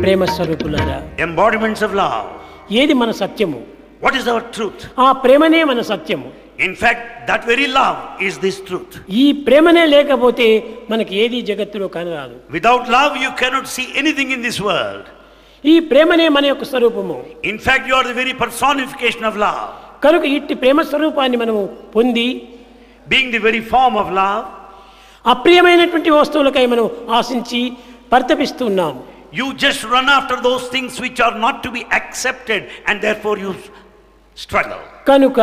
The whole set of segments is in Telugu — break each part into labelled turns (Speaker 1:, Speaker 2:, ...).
Speaker 1: ప్రేమ స్వరూపులారా,
Speaker 2: embodiments of love.
Speaker 1: ఏది మన సత్యము?
Speaker 2: What is our truth?
Speaker 1: ఆ ప్రేమనే మన సత్యము.
Speaker 2: In fact, that very love is this truth.
Speaker 1: ఈ ప్రేమనే లేకపోతే మనకి ఏది జగత్తులో కానరాదు.
Speaker 2: Without love you cannot see anything in this world.
Speaker 1: ఈ ప్రేమనే మన యొక్క స్వరూపము.
Speaker 2: In fact, you are the very personification of love.
Speaker 1: కనుక ఇట్టి ప్రేమ స్వరూపాన్ని మనము పొంది,
Speaker 2: being the very form of love,
Speaker 1: అప్రియమైనటువంటి వస్తువులకై మనం ఆశించి పరితపిస్తున్నాము.
Speaker 2: You just run after those things which are not to be accepted and therefore you struggle.
Speaker 1: కనుక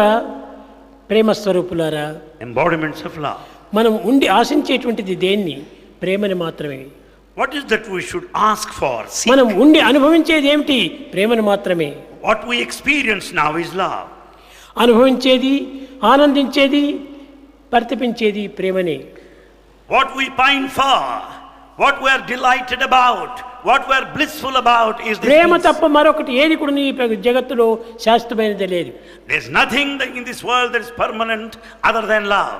Speaker 1: ప్రేమ స్వరూపులారా,
Speaker 2: embodiments of love,
Speaker 1: మనం ఉండి ఆశించేటువంటిది దేన్ని? ప్రేమని మాత్రమే.
Speaker 2: What is that we should ask for?
Speaker 1: మనం ఉండి అనుభవించేది ఏమిటి? ప్రేమను మాత్రమే.
Speaker 2: What we experience now is love.
Speaker 1: అనుభవించేది, ఆనందించేది, పరితపించేది ప్రేమనే.
Speaker 2: What we pine for, what we are delighted about, what we are blissful about is this.
Speaker 1: ప్రేమ తప్ప మరొకటి ఏది కూడా ఈ జగత్తులో శాశ్వతమైనది లేదు.
Speaker 2: There is nothing in this world that is permanent other than love.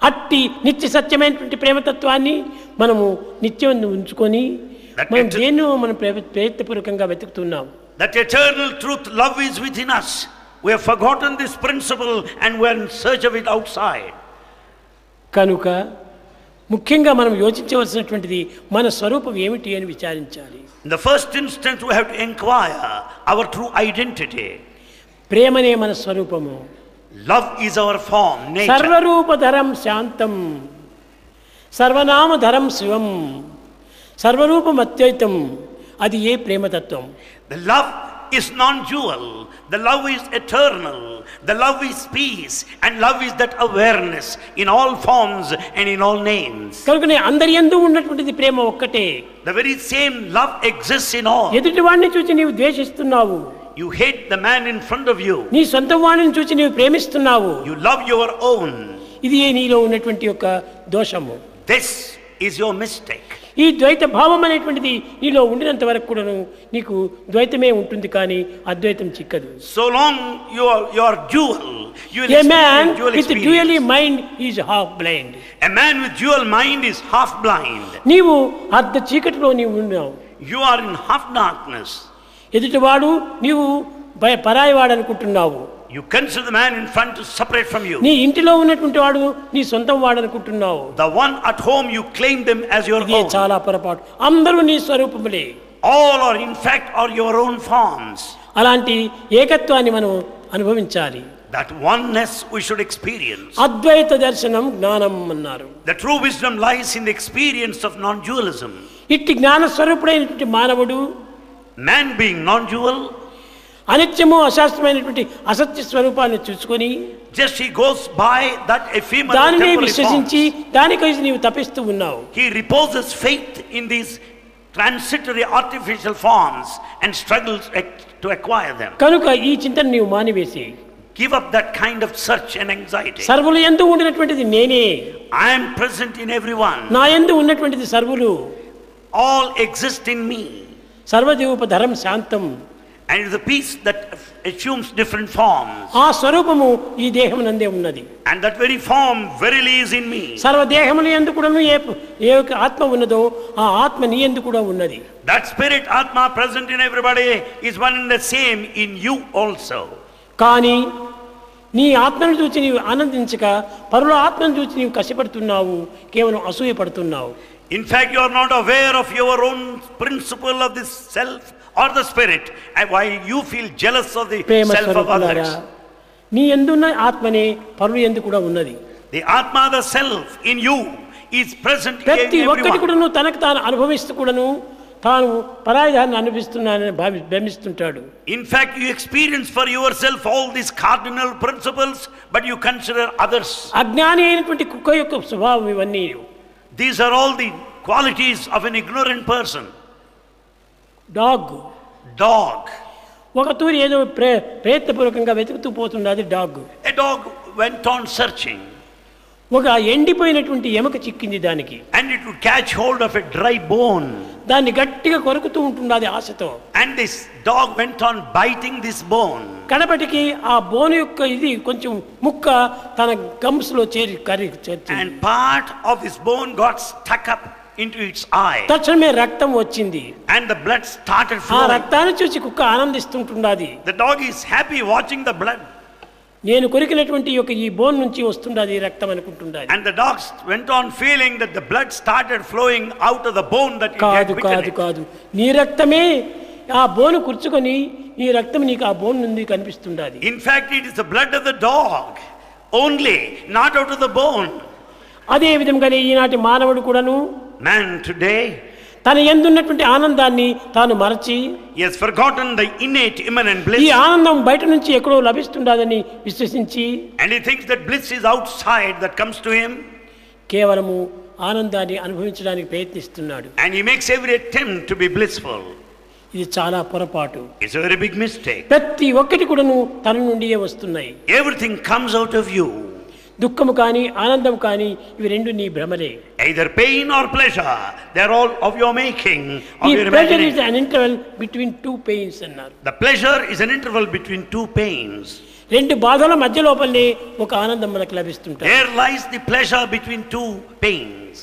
Speaker 1: అట్టి నిత్య సత్యమైనటువంటి ప్రేమతత్వాన్ని మనము నిత్యం ఉంచుకొని మనం దేన్నో మనం ప్రయత్నపూర్వకంగా వెతుకుతున్నాం.
Speaker 2: That eternal truth, love is within us. We have forgotten this principle and we are in search of it outside.
Speaker 1: కనుక ముఖ్యంగా మనం యోచించవలసినటువంటిది మన స్వరూపం ఏమిటి అని విచారించాలి.
Speaker 2: In the first instance we have to inquire our true identity.
Speaker 1: ప్రేమనే మన స్వరూపము.
Speaker 2: Love is our form, nature.
Speaker 1: సర్వరూపధరం శాంతం, సర్వనామధరం శివం, సర్వరూపం అద్వైతం. అది ఏ ప్రేమతత్వం?
Speaker 2: The love is non-dual, the love is eternal, the love is peace, and love is that awareness in all forms and in all names.
Speaker 1: కనుకనే అందరి యందు ఉన్నటువంటిది ప్రేమ ఒక్కటే.
Speaker 2: The very same love exists in all.
Speaker 1: ఎదుటి వాడిని చూసి నీవు ద్వేషిస్తున్నావు,
Speaker 2: You hate the man in front of you.
Speaker 1: నీ సొంత వాడిని చూసి నీవు ప్రేమిస్తున్నావు.
Speaker 2: You love your own.
Speaker 1: ఇది నీలో ఉన్నటువంటి యొక్క దోషము.
Speaker 2: This is your mistake.
Speaker 1: ఈ ద్వైత భావం అనేటువంటిది నీలో ఉండినంత వరకు కూడాను నీకు ద్వైతమే ఉంటుంది కానీ అద్వైతం చిక్కదు.
Speaker 2: So long you are dual, you will
Speaker 1: A man
Speaker 2: experience dual
Speaker 1: with
Speaker 2: experience.
Speaker 1: dually mind is half blind.
Speaker 2: A man with dual mind is half blind.
Speaker 1: నీవు అర్ధ చీకటిలో నీవు ఉన్నావు.
Speaker 2: You are in half darkness.
Speaker 1: ఎదుటివాడు నీవు పరాయివాడు అనుకుంటున్నావు.
Speaker 2: You consider the man in front to separate from you.
Speaker 1: నీ ఇంటిలో ఉన్నటువంటి వాడు నీ సొంతం వాడు అనుకుంటున్నావు.
Speaker 2: The one at home you claim them as your
Speaker 1: ఇది
Speaker 2: own.
Speaker 1: చాలా పొరపాటు. అందరూ నీ స్వరూపములే.
Speaker 2: All are in fact are your own forms.
Speaker 1: అలాంటి ఏకత్వాన్ని మనం అనుభవించాలి.
Speaker 2: That oneness we should experience.
Speaker 1: అద్వైత దర్శనం జ్ఞానం అన్నారు.
Speaker 2: The true wisdom lies in the experience of non-dualism.
Speaker 1: ఇట్టి జ్ఞాన స్వరూపుడైనటువంటి మానవుడు
Speaker 2: Man being non-dual,
Speaker 1: అనిత్యము అశాస్త్రమైనటువంటి అసత్య స్వరూపాన్ని చూసుకొని
Speaker 2: just he goes by that ephemeral
Speaker 1: దానిని
Speaker 2: temporary
Speaker 1: విశ్వసించి
Speaker 2: forms.
Speaker 1: దానికైతే నీవు తపిస్తూ ఉన్నావు.
Speaker 2: He reposes faith in these transitory artificial forms and struggles to acquire them.
Speaker 1: కనుక ఈ చింతన నీవు మానివేసి
Speaker 2: Give up that kind of search and anxiety.
Speaker 1: సర్వులు యందు ఉండినటువంటిది నేనే,
Speaker 2: I am present in everyone.
Speaker 1: నా యందు ఉన్నటువంటిది సర్వులు,
Speaker 2: All exist in me.
Speaker 1: సర్వదేవోపధరం శాంతం.
Speaker 2: And it is a peace that assumes different forms.
Speaker 1: ఆ స్వరూపము ఈ దేహమునందే ఉన్నది.
Speaker 2: And that very form verily is in me.
Speaker 1: సర్వదేహముల యందు కూడాను ఏ యొక్క ఆత్మ ఉన్నదో ఆ ఆత్మ నీ యందు కూడా ఉన్నది.
Speaker 2: That spirit Atma present in everybody is one and the same in you also.
Speaker 1: కానీ నీ ఆత్మను చూచి నీవు ఆనందించక పరుల ఆత్మను చూచి నీవు కష్టపడుతున్నావు, కేవలం అసూయ పడుతున్నావు.
Speaker 2: In fact, you are not aware of your own principle of this self or the spirit, and while you feel jealous of the
Speaker 1: Prema
Speaker 2: self of
Speaker 1: స్వరూపులారా,
Speaker 2: others.
Speaker 1: నీ యందున్న ఆత్మనే పరుల యందు కూడా ఉన్నది.
Speaker 2: The Atma, the self in you, is present in
Speaker 1: ప్రతి ఒక్కటి
Speaker 2: everyone.
Speaker 1: కూడాను తనకు తాను అనుభవిస్తూ కూడాను తాను పరాయిదాన్ని అనుభవిస్తున్నానని భ్రమిస్తుంటాడు.
Speaker 2: In fact, you experience for yourself all these cardinal principles, but you consider others.
Speaker 1: అజ్ఞాని అయినటువంటి కుక్క యొక్క స్వభావం ఇవన్నీ.
Speaker 2: These are all the qualities of an ignorant person.
Speaker 1: Dog
Speaker 2: Dog.
Speaker 1: ఒక తూరి ఏదో ప్రయత్నపూర్వకంగా వెతుకుతూ పోతున్నది dog.
Speaker 2: A dog went on searching,
Speaker 1: ఒక ఎండిపోయినటువంటి ఎముక చిక్కింది దానికి.
Speaker 2: and it would catch hold of a dry bone.
Speaker 1: దాన్ని గట్టిగా కొరుకుతూ ఉంటున్నది ఆశతో.
Speaker 2: And this dog went on biting this bone.
Speaker 1: కడపటికి ఆ బోన్ యొక్క ఇది కొంచెం ముక్క తన గమ్స్ లో చేరి
Speaker 2: And part of this bone got stuck up into its eye.
Speaker 1: తక్షణమే రక్తం వచ్చింది.
Speaker 2: And the blood started
Speaker 1: ఆ
Speaker 2: flowing.
Speaker 1: రక్తాన్ని చూసి కుక్క ఆనందిస్తుంటున్నది.
Speaker 2: The dog is happy watching the blood.
Speaker 1: నేను కొరికినటువంటి యొక్క ఈ బోన్ నుంచి వస్తున్నది రక్తం అనుకుంటున్నది.
Speaker 2: And the dog went on feeling that the blood started flowing out of the bone that it had
Speaker 1: కాదు
Speaker 2: bitten
Speaker 1: కాదు
Speaker 2: it.
Speaker 1: కాదు, నీ రక్తమే ఆ బోను కూర్చుకొని ఈ రక్తం నీకు ఆ బోన్ నుండి కనిపిస్తున్నది.
Speaker 2: In fact, it is the blood of the dog only, not out of the bone.
Speaker 1: అదే విధంగానే ఈనాటి మానవుడు కూడాను
Speaker 2: Man today,
Speaker 1: తన యందున్నటువంటి ఆనందాన్ని తాను మరచి
Speaker 2: he has forgotten the innate immanent
Speaker 1: ఈ
Speaker 2: bliss,
Speaker 1: ఆనందం బయట నుంచి ఎక్కడో లభిస్తుండదని విశ్వసించి
Speaker 2: and he thinks that bliss is outside that comes to him,
Speaker 1: కేవలము ఆనందాన్ని అనుభవించడానికి ప్రయత్నిస్తున్నాడు.
Speaker 2: and he makes every attempt to be blissful.
Speaker 1: ఇది చాలా పొరపాటు.
Speaker 2: It's a very big mistake.
Speaker 1: ప్రతి ఒక్కటి కూడాను తన నుండియే వస్తున్నాయి.
Speaker 2: Everything comes out of you.
Speaker 1: దుఃఖము కానీ ఆనందం కానీ ఇవి రెండు నీ భ్రమలే.
Speaker 2: Either pain or pleasure, they're all of your making, of
Speaker 1: ఈ
Speaker 2: your
Speaker 1: pressure is
Speaker 2: imagination.
Speaker 1: An interval between two pains అన్నారు.
Speaker 2: The pleasure is an interval between two pains.
Speaker 1: రెండు బాధల మధ్య లోపలనే ఒక ఆనందం మనకు లభిస్తుంటుంది.
Speaker 2: There lies the pleasure between two pains.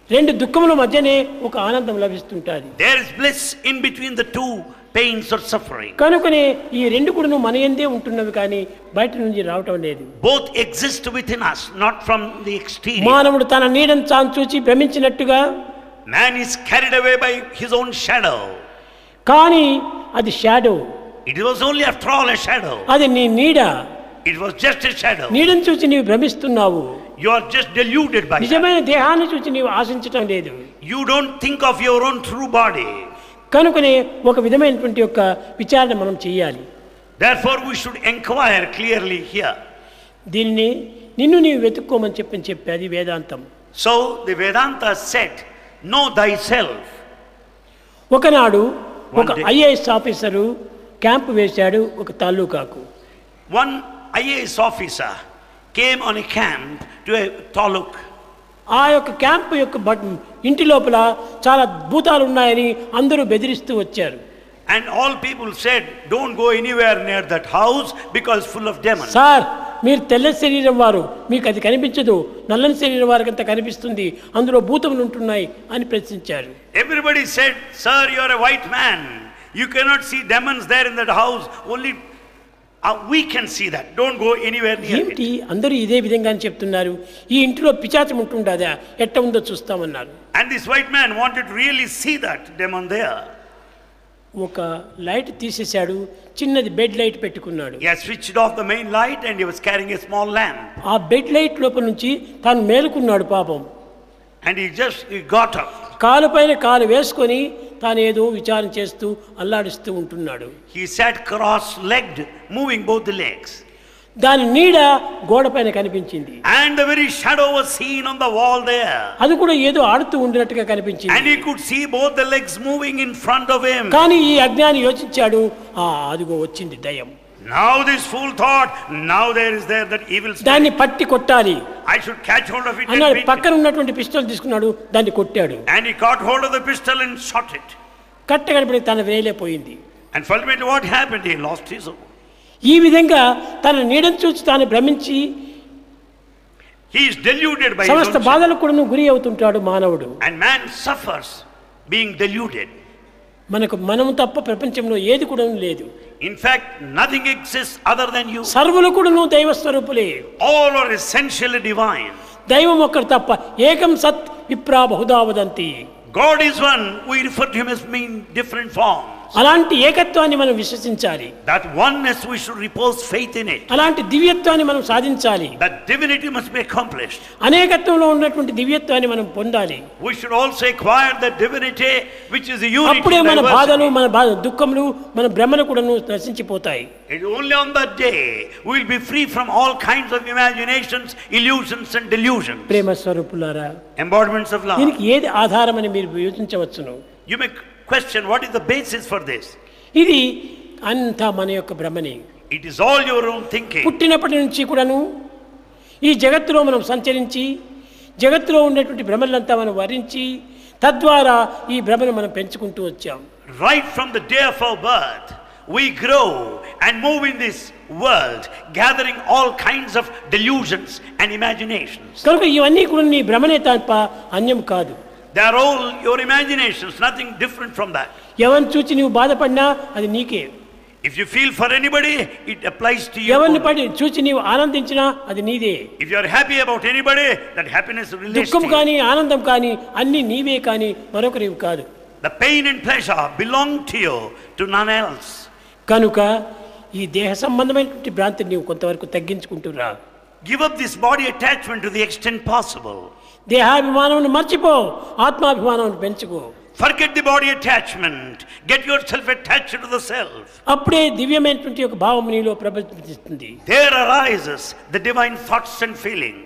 Speaker 1: రెండు దుఃఖముల మధ్యనే ఒక ఆనందం లభిస్తుంటుంది.
Speaker 2: There is bliss in between the two pains or suffering.
Speaker 1: కనుకనే ఈ రెండు కూడా మన యందే ఉంటున్నవి కానీ బయట నుంచి రావటం లేదు.
Speaker 2: Both exist within us, not from the exterior.
Speaker 1: మానవుడు తన నీడను తాను చూచి భ్రమించినట్టుగా
Speaker 2: Man is carried away by his own shadow.
Speaker 1: కానీ అది shadow.
Speaker 2: It was only after all a shadow.
Speaker 1: అది నీ నీడ.
Speaker 2: It was just a shadow.
Speaker 1: నీడను చూసి నీవు భ్రమిస్తున్నావు.
Speaker 2: You are just deluded by that.
Speaker 1: నిజమైన దేహాన్ని చూసి నీవు ఆశించటం లేదు.
Speaker 2: You don't think of your own true body.
Speaker 1: కనుకనే ఒక విధమైనటువంటి యొక్క విచారణ మనం చేయాలి.
Speaker 2: Therefore we should inquire clearly here.
Speaker 1: దీనిని నిన్ను నీవు వెతుక్కోమని చెప్పేది వేదాంతం.
Speaker 2: So the Vedanta said, know thyself.
Speaker 1: ఒకనాడు ఒక
Speaker 2: One day.
Speaker 1: IAS officer camp వేశాడు ఒక తాలూకాకు.
Speaker 2: One IAS officer came on a camp to a taluk.
Speaker 1: ఆ యొక్క క్యాంపు యొక్క ఇంటి లోపల చాలా భూతాలు ఉన్నాయని అందరూ బెదిరిస్తూ వచ్చారు.
Speaker 2: And all people said, don't go anywhere near that house because full of demons.
Speaker 1: Sir మీరు తెల్ల శరీరం వారు, మీకు అది కనిపించదు, నల్లని శరీరం వారికి అంత కనిపిస్తుంది, అందులో భూతములు ఉంటున్నాయి అని ప్రశ్నించారు.
Speaker 2: Everybody said, sir, you are a white man, you cannot see demons there in that house, only we can see that, don't go anywhere near it.
Speaker 1: ఏమిటి అందరూ ఇదే విధంగా చెప్తున్నారు, ఈ ఇంటిలో పిశాచం ఉంటుండదా, ఎట్ట ఉందో చూస్తామన్నారు.
Speaker 2: And this white man wanted to really see that demon there.
Speaker 1: ఒక లైట్ తీసేశాడు, చిన్నది బెడ్ లైట్ పెట్టుకున్నాడు.
Speaker 2: He has switched off the main light and he was carrying a small lamp.
Speaker 1: ఆ బెడ్ లైట్ లోపల నుంచి తాను మేలుకున్నాడు పాపం.
Speaker 2: And he got up.
Speaker 1: కాలు పైన కాలు వేసుకొని తాను ఏదో విచారం చేస్తూ అల్లాడిస్తూ ఉంటున్నాడు.
Speaker 2: He sat cross-legged, moving both the legs.
Speaker 1: దాని నీడ గోడ పైన కనిపించింది.
Speaker 2: And the very shadow was seen on the wall there.
Speaker 1: అది కూడా ఏదో ఆడుతూ ఉండినట్టుగా కనిపించింది.
Speaker 2: And he could see both the legs moving in front of him.
Speaker 1: కానీ ఈ అజ్ఞాని యోచించాడు, అదిగో వచ్చింది దయ్యం.
Speaker 2: Now this fool thought, now there is that evil spirit.
Speaker 1: దాన్ని పట్టి కొట్టాలి.
Speaker 2: I should catch hold of it and
Speaker 1: అన్నాడు.
Speaker 2: beat
Speaker 1: పక్కన
Speaker 2: it.
Speaker 1: ఉన్నటువంటి పిస్టల్ తీసుకున్నాడు, దాన్ని కొట్టాడు.
Speaker 2: And he caught hold of the pistol and shot it.
Speaker 1: కట్ట కనపడి తన వేలే పోయింది.
Speaker 2: And ultimately what happened? He lost his own.
Speaker 1: ఈ విధంగా తన నీడను చూసి తాను భ్రమించి
Speaker 2: He is deluded by his
Speaker 1: సమస్త
Speaker 2: own.
Speaker 1: బాధలకు కూడా గురి అవుతుంటాడు మానవుడు.
Speaker 2: And man suffers being deluded.
Speaker 1: మనము తప్ప ప్రపంచంలో ఏది కూడా లేదు.
Speaker 2: In fact, nothing exists other than you.
Speaker 1: సర్వులు కూడా దైవ స్వరూపులే.
Speaker 2: All are essentially divine.
Speaker 1: దైవం ఒక్కడు తప్ప ఏకం సత్ విప్రా Bahuda వదంతి.
Speaker 2: God is one. We refer to him as being different forms.
Speaker 1: అలాంటి ఏకత్వాన్ని మనం విశ్వసించాలి.
Speaker 2: That oneness we should repose faith in it.
Speaker 1: అలాంటి దివ్యత్వాన్ని మనం సాధించాలి.
Speaker 2: That divinity must be accomplished.
Speaker 1: అనేకత్వంలో ఉన్నటువంటి దివ్యత్వాన్ని మనం పొందాలి.
Speaker 2: We should also acquire that divinity which is the unity.
Speaker 1: అప్పుడే మన
Speaker 2: diversity.
Speaker 1: బాధలు, మన దుఃఖములు, మన భ్రమలు కూడా నశించిపోతాయి.
Speaker 2: It is only on that day we will be free from all kinds of imaginations, illusions and delusions.
Speaker 1: ప్రేమ స్వరూపులారా,
Speaker 2: Embodiments of love.
Speaker 1: దీనికి ఏది ఆధారమని మీరు యోచించవచ్చును.
Speaker 2: You may question what is the basis for this.
Speaker 1: ఇది అంతా మన యొక్క భ్రమని.
Speaker 2: It is all your own thinking.
Speaker 1: పుట్టినప్పటి నుంచి కూడాను ఈ జగత్తులో మనం సంచరించి జగత్తులో ఉన్నటువంటి భ్రమలంతా మనం వరించి తద్వారా ఈ భ్రమను మనం పెంచుకుంటూ వచ్చాం.
Speaker 2: Right from the day of our birth, we grow and move in this world, gathering all kinds of delusions and imaginations.
Speaker 1: కనుక ఇవన్నీ కూడా నీ భ్రమనే తప్ప అన్యం కాదు.
Speaker 2: They are all your imaginations, nothing different from that.
Speaker 1: ఎవరిని చూచి నీవు బాధపడినా అది నీకే.
Speaker 2: If you feel for anybody, it applies to you.
Speaker 1: ఎవరిని
Speaker 2: only.
Speaker 1: చూచి నీవు ఆనందించినా అది నీదే.
Speaker 2: If you are happy about anybody, that happiness relates to
Speaker 1: దుఃఖం
Speaker 2: you.
Speaker 1: కానీ ఆనందం కానీ అన్ని నీవే కానీ మరొకరివి కాదు.
Speaker 2: The pain and pleasure belong to you, to none else.
Speaker 1: కనుక ఈ దేహ సంబంధమైనటువంటి భ్రాంతిని నీవు కొంతవరకు తగ్గించుకుంటురా.
Speaker 2: Give up this body attachment to the extent possible.
Speaker 1: దేహాభిమానం మర్చిపో, ఆత్మాభిమానం పెంచుకో.
Speaker 2: Forget the body attachment. Get yourself attached to the self.
Speaker 1: అప్పుడే దివ్యమైనటువంటి ఒక భావం నీలో ప్రబలిస్తుంది.
Speaker 2: There arises the divine thoughts and feelings.